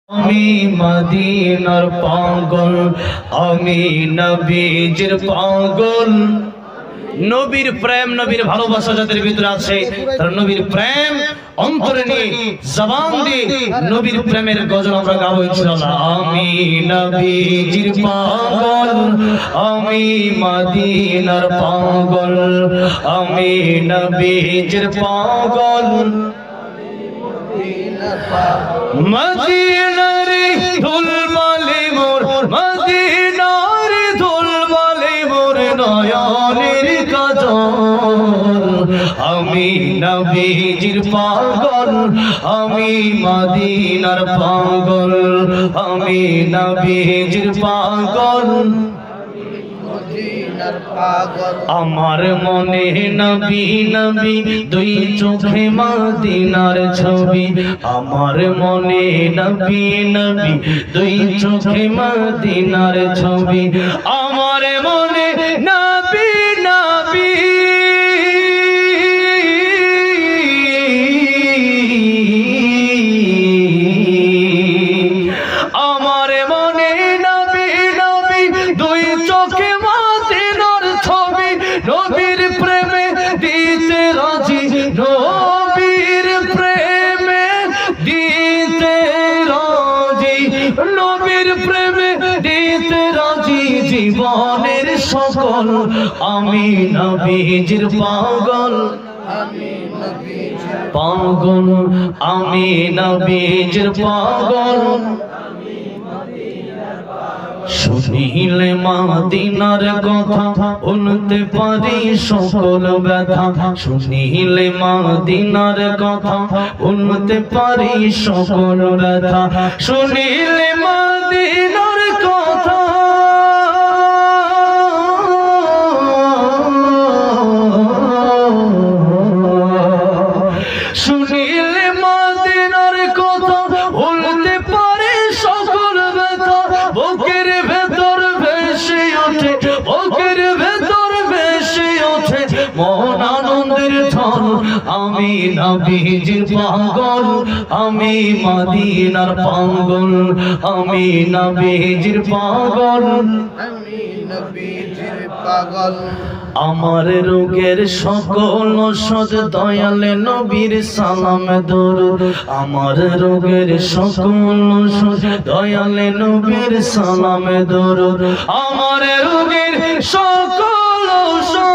আমি মদিনার পাগল, আমি নবীজির পাগল। নবীর প্রেম, নবীর ভালোবাসা যাদের ভিতরে আছে, তার নবীর প্রেম অন্তরে নিয়ে জবান দিয়ে নবীর প্রেমের গজল আমরা গাবো ইনশাআল্লাহ। আমি নবীজির পাগল, আমি মদিনার পাগল, আমি নবীজির পাগল। মদিনার ধুল বালি মোর, মদিনার ধুল বালি মোর নয়নের কাজল। আমি নবীজির পাগল, আমি মদিনার পাগল, আমি নবীজির পাগল। আমার মনে নবী নবী দুই চোখে মদিনার ছবি, আমার মনে নবী নবী দুই চোখে মদিনার ছবি, আমার মনে নবী নবী আমার মনে নবী নবী দুই চোখে নবীর প্রেমে দিতে রাজি, নবীর প্রেমে দিতে রাজি, নবীর প্রেমে দিতে রাজি জীবনের সকল। আমি নবীজির পাগল, পাগল, আমি নবীজির পাগল। শুনিলে মদিনার কথা ভুলতে পারি সকল ব্যথা, শুনিলে মদিনার কথা ভুলতে পারি সকল ব্যথা, শুনিলে মদিনার কথা শুনিলে মদিনার কথা ভুলতে পারি সকল ব্যথা, বুকের ভেতর ভেসে ওঠে, বুকের ভেতর ভেসে ওঠে মন আনন্দের ঝড়। আমি নবীজির পাগল, আমি মদিনার পাগল, আমি নবীজির পাগল, আমি নবীজির পাগল। আমার রোগের সকল ওষুধ দয়ালে নবীর সালাম দরুদ, আমার রোগের সকল ওষুধ দয়ালে নবীর সালাম দরুদ, আমার রোগের সকল ওষুধ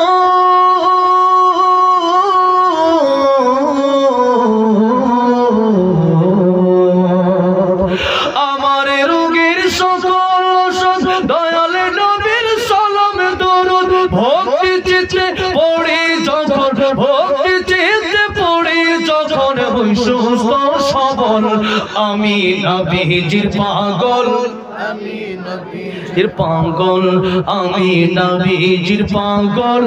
আমার রোগের সকল ওষুধ দয়ালে নবীর সালাম দরুদ। ভক্তি চিত্তে পড়ে যখন, ভক্তি চিত্তে পড়ে যখন হই সুস্থ সবল। আমি নবীজির পাগল, আমি নবীজির পাগল, আমি নবীজির পাগল,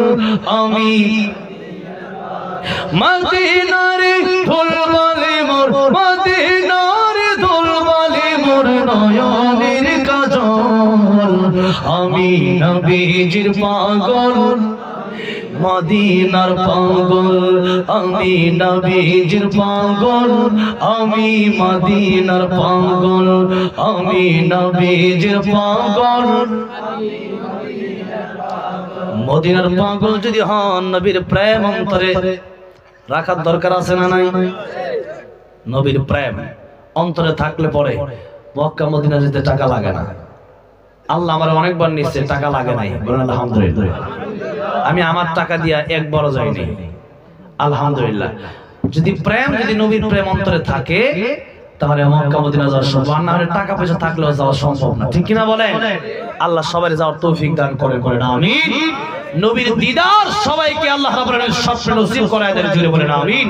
আমি মদিনার ধুল বালি মোর, মদিনার ধুল বালি মোর নয়নের কাজল। আমি নবীজির পাগল, মদিনার পাগল, আমি নবীজির পাগল, আমি মদিনার পাগল, আমি নবীজির পাগল। মদিনার পাগল যদি হন, নবীর প্রেম অন্তরে রাখার দরকার আছে না নাই? নবীর প্রেম অন্তরে থাকলে পরে মক্কা মদিনা যেতে টাকা লাগে না। আল্লাহ আমার অনেকবার নিচ্ছে, টাকা লাগে নাই, বলেন আলহামদুলিল্লাহ। আমি আমার টাকা দিয়া একবারও যাইনি, আলহামদুলিল্লাহ। যদি প্রেম, যদি নবীর প্রেম অন্তরে থাকে তাহলে মক্কা মদিনা যাওয়া সম্ভব, আর না হলে টাকা পয়সা থাকলেও যাওয়া সম্ভব না, ঠিক কিনা বলেন? আল্লাহ সবাই যাওয়ার তৌফিক দান করেন, বলেন আমিন। নবীর দিদার সবাইকে আল্লাহ রাব্বুল আলামিন স্বপ্নে নসিব করায় দেন, জুড়ে বলেন আমিন।